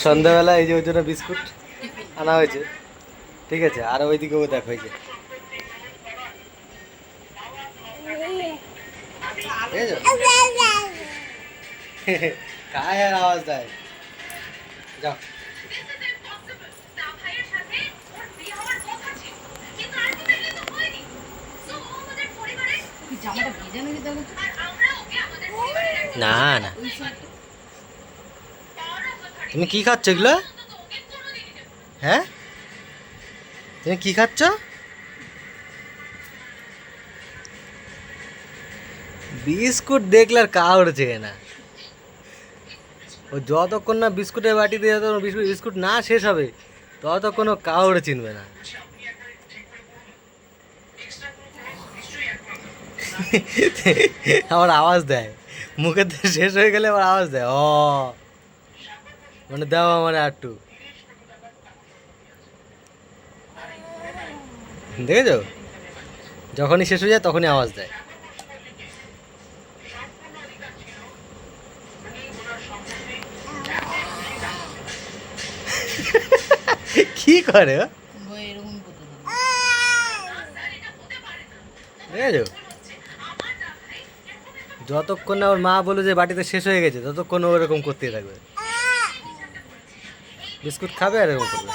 সন্ধ্যাবেলা এই যে ওই জন্য বিস্কুট আনা হয়েছে, ঠিক আছে। আর ওইদিকেও দেখ হয়েছে, কায় আর আওয়াজ দেয়। যাও না না, তুমি কি খাচ্ছ এগুলো? হ্যাঁ, তুমি কি খাচ্ছ? বিস্কুট দেখলে আর কাউড়ছে না। ও যতক্ষণ না বিস্কুটের বাটিতে যতক্ষণ বিস্কুট না শেষ হবে ততক্ষণ ও কাউড়ে চিনবে না। আবার আওয়াজ দেয়, মুখে শেষ হয়ে গেলে আবার আওয়াজ দেয়, ও মানে দাও আমার একটু। দেখেছো, যখনই শেষ হয়ে যায় তখনই আওয়াজ দেয়। কি করে দেখেছো, যতক্ষণ না ওর মা বলে যে বাটিতে শেষ হয়ে গেছে ততক্ষণ ও এরকম করতেই থাকবে, বিস্কুট খাবে আর এরকম করবে।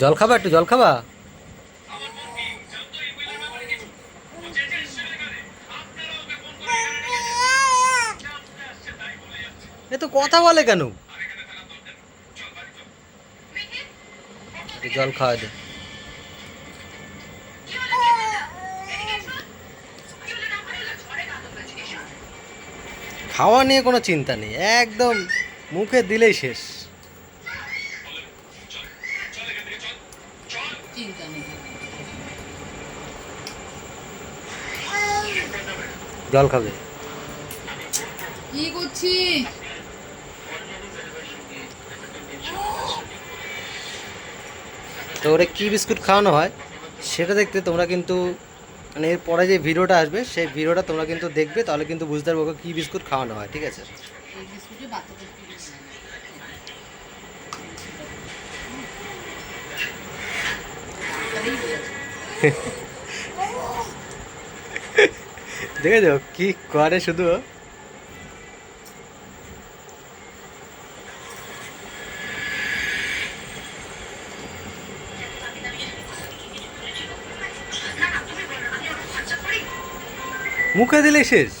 জল খাবা, একটু জল খাবা? এ তো কথা বলে কেন? জল খাওয়া দে। খাওয়া নিয়ে কোনো চিন্তা নেই, একদম মুখে দিলেই শেষ। জল খাবে। কি করছিস? তো ওরে কী বিস্কুট খাওয়ানো হয় সেটা দেখতে তোমরা কিন্তু মানে এরপরে যে ভিডিওটা আসবে সেই ভিডিওটা তোমরা কিন্তু দেখবে, তাহলে কিন্তু বুঝতে পারবো কী বিস্কুট খাওয়ানো হয়, ঠিক আছে। দেখেছো কি করে শুধু, মুখে দিলে শেষ।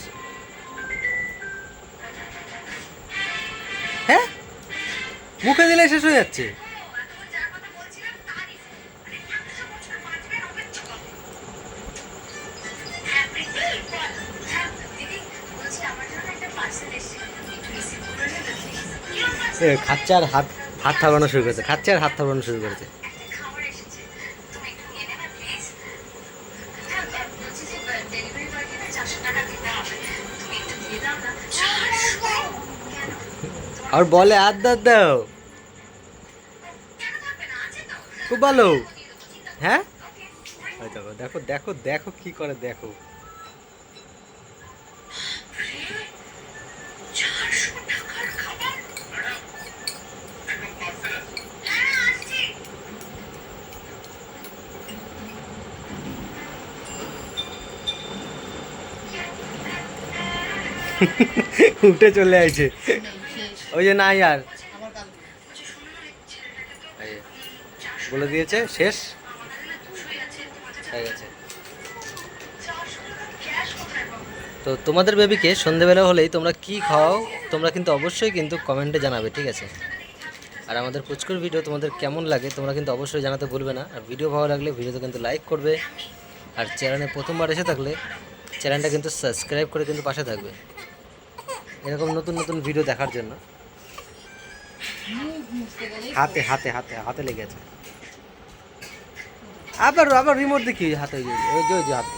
হ্যাঁ, মুখে দিলে শেষ হয়ে যাচ্ছে। খাচ্ছে আর হাত হাত থাবানো শুরু করেছে, খাচ্ছে আর হাত থাবানো শুরু করেছে। আর বলে আদার দাও, খুব ভালো। হ্যাঁ, দেখো দেখো দেখো দেখো কি করে, দেখো উঠে চলে আসছে, ওই যে নাই আর বলে দিয়েছে শেষ হয়ে গেছে। তো তোমাদের বেবিকে সন্ধেবেলা হলেই তোমরা কি খাও তোমরা কিন্তু অবশ্যই কিন্তু কমেন্টে জানাবে, ঠিক আছে। আর আমাদের পুচকুর ভিডিও তোমাদের কেমন লাগে তোমরা কিন্তু অবশ্যই জানাতে ভুলবে না। আর ভিডিও ভালো লাগলে ভিডিওতে কিন্তু লাইক করবে, আর চ্যানেলে প্রথমবার এসে থাকলে চ্যানেলটা কিন্তু সাবস্ক্রাইব করে কিন্তু পাশে থাকবে এরকম নতুন নতুন ভিডিও দেখার জন্য। হাতে হাতে হাতে হাতে লেগে আছে, আবার আবার রিমোট দেখি হাতে, ওই যে হাতে।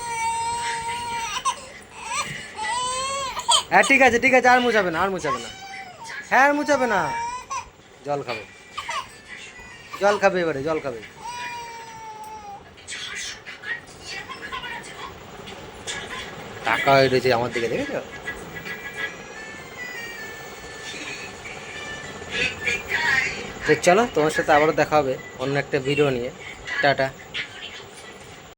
হ্যাঁ ঠিক আছে ঠিক আছে, আর মুছাবে না, আর মুছাবে না। হ্যাঁ আর মুছাবে না, জল খাবে, জল খাবে, এবারে জল খাবে। টাকা হয়ে রয়েছে আমার দিকে, দেখেছো? তো চলো, তোমার সাথে আবারও দেখা হবে অন্য একটা ভিডিও নিয়ে। টাটা।